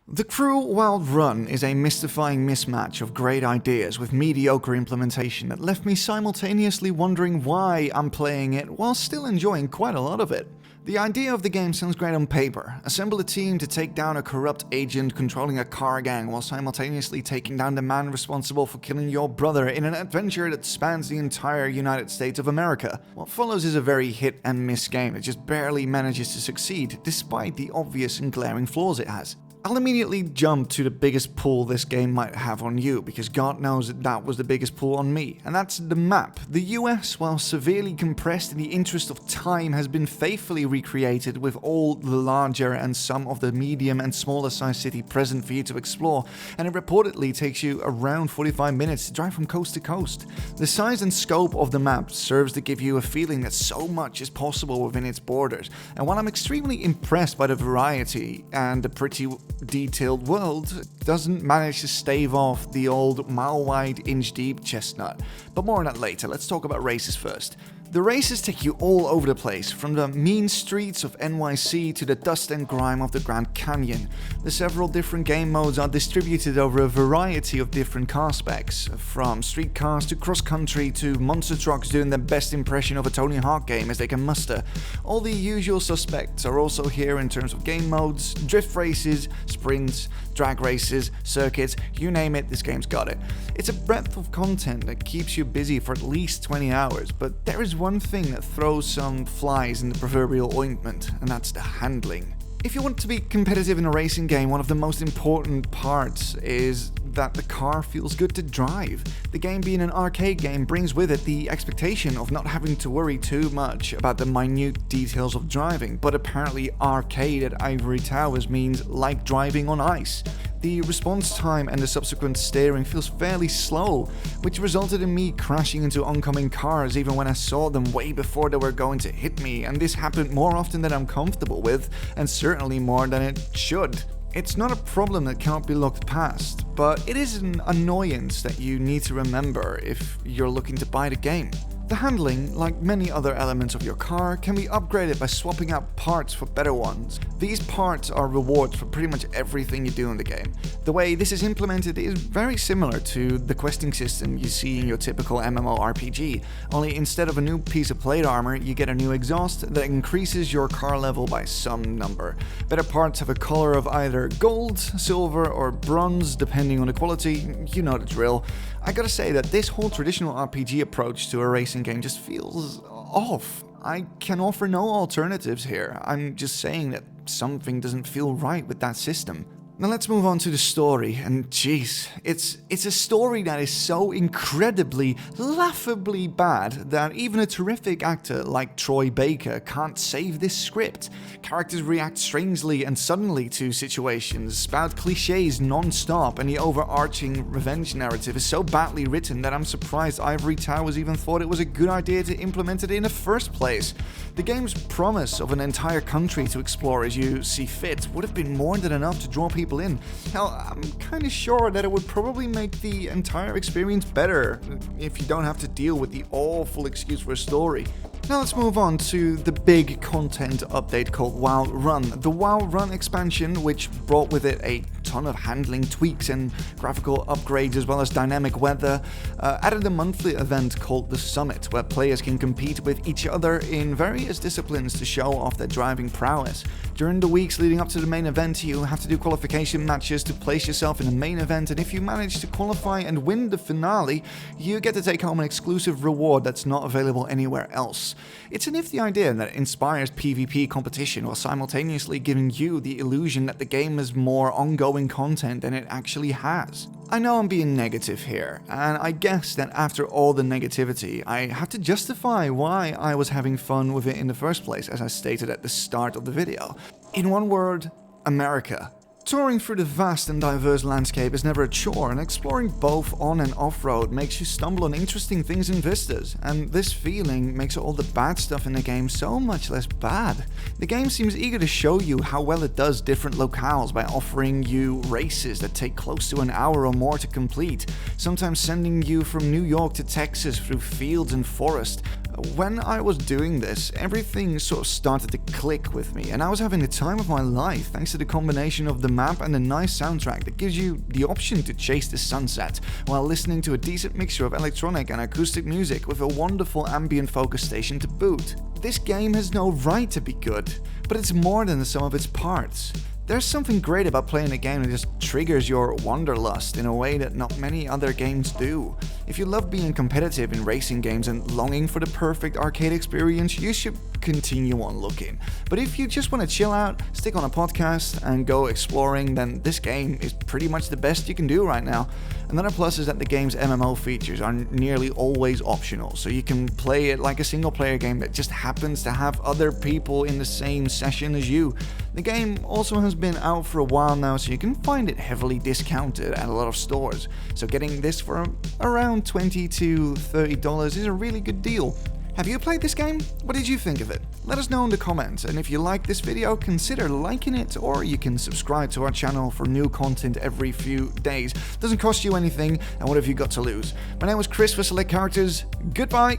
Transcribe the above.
The cruel Wild Run is a mystifying mismatch of great ideas with mediocre implementation that left me simultaneously wondering why I'm playing it while still enjoying quite a lot of it. The idea of the game sounds great on paper. Assemble a team to take down a corrupt agent controlling a car gang while simultaneously taking down the man responsible for killing your brother in an adventure that spans the entire United States of America. What follows is a very hit and miss game that just barely manages to succeed despite the obvious and glaring flaws it has. I'll immediately jump to the biggest pull this game might have on you, because God knows that was the biggest pull on me, and that's the map. The US, while severely compressed in the interest of time, has been faithfully recreated with all the larger and some of the medium and smaller sized city present for you to explore, and it reportedly takes you around 45 minutes to drive from coast to coast. The size and scope of the map serves to give you a feeling that so much is possible within its borders, and while I'm extremely impressed by the variety and the pretty detailed world, doesn't manage to stave off the old mile-wide, inch-deep chestnut. But more on that later. Let's talk about races first. The races take you all over the place, from the mean streets of NYC to the dust and grime of the Grand Canyon. The several different game modes are distributed over a variety of different car specs, from street cars to cross-country to monster trucks doing their best impression of a Tony Hawk game as they can muster. All the usual suspects are also here in terms of game modes, drift races, sprints, drag races, circuits, you name it, this game's got it. It's a breadth of content that keeps you busy for at least 20 hours, but there is one thing that throws some flies in the proverbial ointment, and that's the handling. If you want to be competitive in a racing game, one of the most important parts is that the car feels good to drive. The game being an arcade game brings with it the expectation of not having to worry too much about the minute details of driving, but apparently arcade at Ivory Towers means like driving on ice. The response time and the subsequent steering feels fairly slow, which resulted in me crashing into oncoming cars even when I saw them way before they were going to hit me, and this happened more often than I'm comfortable with, and certainly more than it should. It's not a problem that can't be looked past, but it is an annoyance that you need to remember if you're looking to buy the game. The handling, like many other elements of your car, can be upgraded by swapping out parts for better ones. These parts are rewards for pretty much everything you do in the game. The way this is implemented is very similar to the questing system you see in your typical MMORPG, only instead of a new piece of plate armor, you get a new exhaust that increases your car level by some number. Better parts have a color of either gold, silver, or bronze, depending on the quality, you know the drill. I gotta say that this whole traditional RPG approach to a racing game just feels off. I can offer no alternatives here. I'm just saying that something doesn't feel right with that system. Now let's move on to the story, and jeez, it's a story that is so incredibly, laughably bad that even a terrific actor like Troy Baker can't save this script. Characters react strangely and suddenly to situations, spout cliches non-stop, and the overarching revenge narrative is so badly written that I'm surprised Ivory Towers even thought it was a good idea to implement it in the first place. The game's promise of an entire country to explore as you see fit would have been more than enough to draw people in. Hell, I'm kinda sure that it would probably make the entire experience better if you don't have to deal with the awful excuse for a story. Now let's move on to the big content update called Wild Run. The Wild Run expansion, which brought with it a ton of handling tweaks and graphical upgrades as well as dynamic weather, added a monthly event called The Summit, where players can compete with each other in various disciplines to show off their driving prowess. During the weeks leading up to the main event, you have to do qualification matches to place yourself in the main event, and if you manage to qualify and win the finale, you get to take home an exclusive reward that's not available anywhere else. It's a nifty idea that inspires PvP competition while simultaneously giving you the illusion that the game has more ongoing content than it actually has. I know I'm being negative here, and I guess that after all the negativity, I have to justify why I was having fun with it in the first place, as I stated at the start of the video. In one word, America. Touring through the vast and diverse landscape is never a chore, and exploring both on and off-road makes you stumble on interesting things and vistas, and this feeling makes all the bad stuff in the game so much less bad. The game seems eager to show you how well it does different locales by offering you races that take close to an hour or more to complete, sometimes sending you from New York to Texas through fields and forest. When I was doing this, everything sort of started to click with me, and I was having the time of my life thanks to the combination of the map and the nice soundtrack that gives you the option to chase the sunset while listening to a decent mixture of electronic and acoustic music with a wonderful ambient focus station to boot. This game has no right to be good, but it's more than the sum of its parts. There's something great about playing a game that just triggers your wanderlust in a way that not many other games do. If you love being competitive in racing games and longing for the perfect arcade experience, you should continue on looking. But if you just want to chill out, stick on a podcast, and go exploring, then this game is pretty much the best you can do right now. Another plus is that the game's MMO features are nearly always optional, so you can play it like a single player game that just happens to have other people in the same session as you. The game also has been out for a while now, so you can find it heavily discounted at a lot of stores. So getting this for around $20 to $30 is a really good deal. Have you played this game? What did you think of it? Let us know in the comments, and if you like this video, consider liking it, or you can subscribe to our channel for new content every few days. Doesn't cost you anything, and what have you got to lose? My name was Chris for Select Characters. Goodbye!